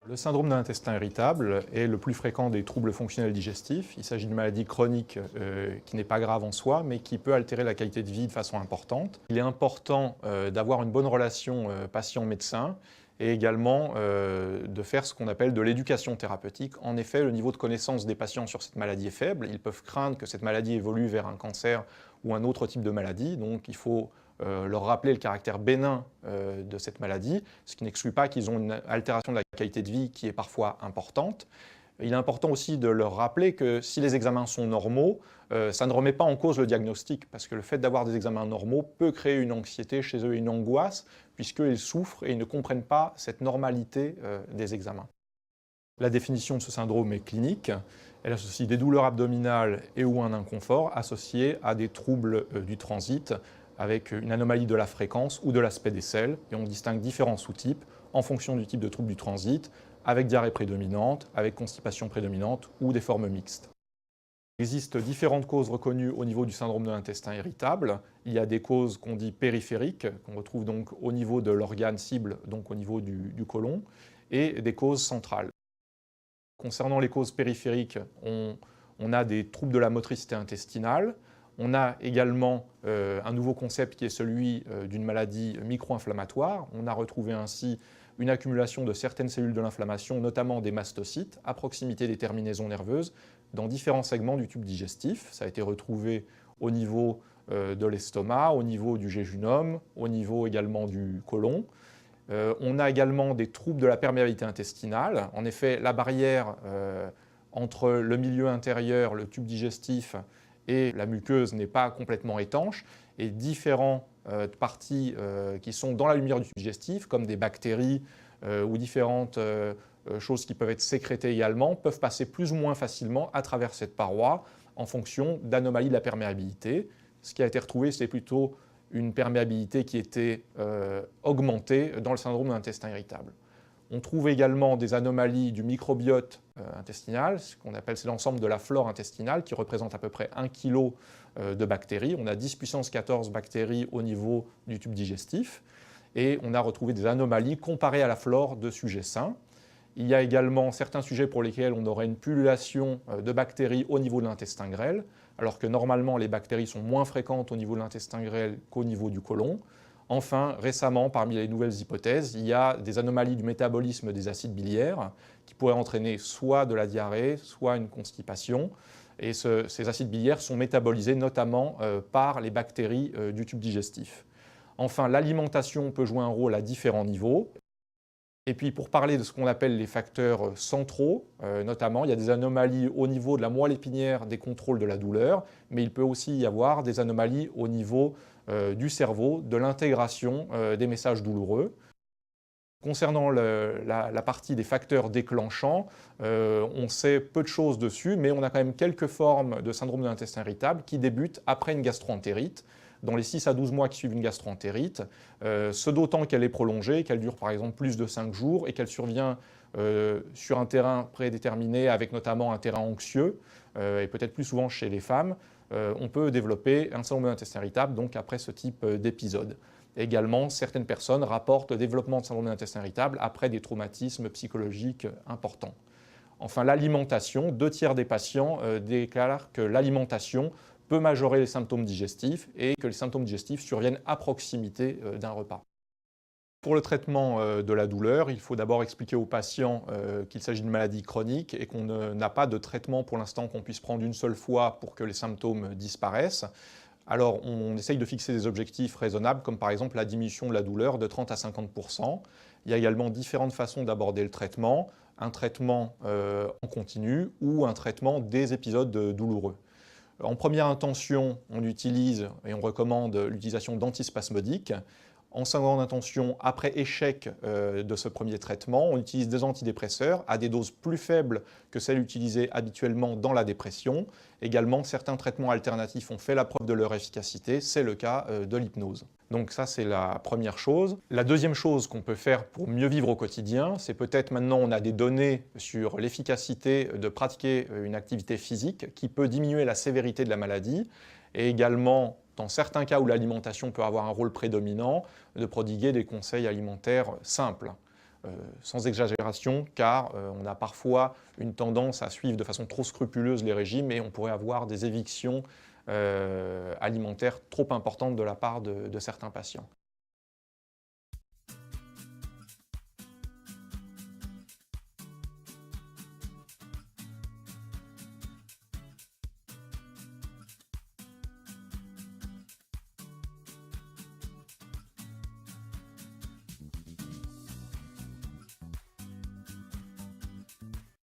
Le syndrome de l'intestin irritable est le plus fréquent des troubles fonctionnels digestifs. Il s'agit d'une maladie chronique qui n'est pas grave en soi, mais qui peut altérer la qualité de vie de façon importante. Il est important d'avoir une bonne relation patient-médecin et également de faire ce qu'on appelle de l'éducation thérapeutique. En effet, le niveau de connaissance des patients sur cette maladie est faible. Ils peuvent craindre que cette maladie évolue vers un cancer ou un autre type de maladie. Donc il faut leur rappeler le caractère bénin de cette maladie, ce qui n'exclut pas qu'ils ont une altération de la qualité de vie qui est parfois importante. Il est important aussi de leur rappeler que si les examens sont normaux, ça ne remet pas en cause le diagnostic, parce que le fait d'avoir des examens normaux peut créer une anxiété chez eux et une angoisse, puisqu'ils souffrent et ils ne comprennent pas cette normalité des examens. La définition de ce syndrome est clinique. Elle associe des douleurs abdominales et ou un inconfort associés à des troubles du transit, avec une anomalie de la fréquence ou de l'aspect des selles, et on distingue différents sous-types en fonction du type de trouble du transit, avec diarrhée prédominante, avec constipation prédominante ou des formes mixtes. Il existe différentes causes reconnues au niveau du syndrome de l'intestin irritable. Il y a des causes qu'on dit périphériques, qu'on retrouve donc au niveau de l'organe cible, donc au niveau du côlon, et des causes centrales. Concernant les causes périphériques, on a des troubles de la motricité intestinale. On a également un nouveau concept qui est celui d'une maladie micro-inflammatoire. On a retrouvé ainsi une accumulation de certaines cellules de l'inflammation, notamment des mastocytes, à proximité des terminaisons nerveuses, dans différents segments du tube digestif. Ça a été retrouvé au niveau de l'estomac, au niveau du jéjunum, au niveau également du côlon. On a également des troubles de la perméabilité intestinale. En effet, la barrière entre le milieu intérieur, le tube digestif, et la muqueuse n'est pas complètement étanche, et différentes parties qui sont dans la lumière du tube digestif, comme des bactéries ou différentes choses qui peuvent être sécrétées également, peuvent passer plus ou moins facilement à travers cette paroi en fonction d'anomalies de la perméabilité. Ce qui a été retrouvé, c'est plutôt une perméabilité qui était augmentée dans le syndrome de l'intestin irritable. On trouve également des anomalies du microbiote intestinal, ce qu'on appelle c'est l'ensemble de la flore intestinale qui représente à peu près 1 kg de bactéries. On a 10 puissance 14 bactéries au niveau du tube digestif et on a retrouvé des anomalies comparées à la flore de sujets sains. Il y a également certains sujets pour lesquels on aurait une pullulation de bactéries au niveau de l'intestin grêle, alors que normalement les bactéries sont moins fréquentes au niveau de l'intestin grêle qu'au niveau du côlon. Enfin, récemment, parmi les nouvelles hypothèses, il y a des anomalies du métabolisme des acides biliaires qui pourraient entraîner soit de la diarrhée, soit une constipation. Et ces acides biliaires sont métabolisés notamment par les bactéries du tube digestif. Enfin, l'alimentation peut jouer un rôle à différents niveaux. Et puis pour parler de ce qu'on appelle les facteurs centraux, notamment, il y a des anomalies au niveau de la moelle épinière des contrôles de la douleur, mais il peut aussi y avoir des anomalies au niveau du cerveau, de l'intégration des messages douloureux. Concernant la partie des facteurs déclenchants, on sait peu de choses dessus, mais on a quand même quelques formes de syndrome de l'intestin irritable qui débutent après une gastroentérite, dans les 6 à 12 mois qui suivent une gastroentérite, ce d'autant qu'elle est prolongée, qu'elle dure par exemple plus de 5 jours et qu'elle survient sur un terrain prédéterminé avec notamment un terrain anxieux et peut-être plus souvent chez les femmes, on peut développer un syndrome de l'intestin irritable donc après ce type d'épisode. Également, certaines personnes rapportent le développement de syndrome de l'intestin irritable après des traumatismes psychologiques importants. Enfin, l'alimentation, 2 tiers des patients déclarent que l'alimentation peut majorer les symptômes digestifs et que les symptômes digestifs surviennent à proximité d'un repas. Pour le traitement de la douleur, il faut d'abord expliquer aux patients qu'il s'agit d'une maladie chronique et qu'on n'a pas de traitement pour l'instant qu'on puisse prendre une seule fois pour que les symptômes disparaissent. Alors, on essaye de fixer des objectifs raisonnables, comme par exemple la diminution de la douleur de 30 à 50%. Il y a également différentes façons d'aborder le traitement, un traitement en continu ou un traitement des épisodes douloureux. En première intention, on utilise et on recommande l'utilisation d'antispasmodiques. En seconde intention, après échec de ce premier traitement, on utilise des antidépresseurs à des doses plus faibles que celles utilisées habituellement dans la dépression. Également, certains traitements alternatifs ont fait la preuve de leur efficacité, c'est le cas de l'hypnose. Donc ça, c'est la première chose. La deuxième chose qu'on peut faire pour mieux vivre au quotidien, c'est peut-être maintenant on a des données sur l'efficacité de pratiquer une activité physique qui peut diminuer la sévérité de la maladie et également, dans certains cas où l'alimentation peut avoir un rôle prédominant, de prodiguer des conseils alimentaires simples. sans exagération, car on a parfois une tendance à suivre de façon trop scrupuleuse les régimes et on pourrait avoir des évictions alimentaires trop importantes de la part de certains patients.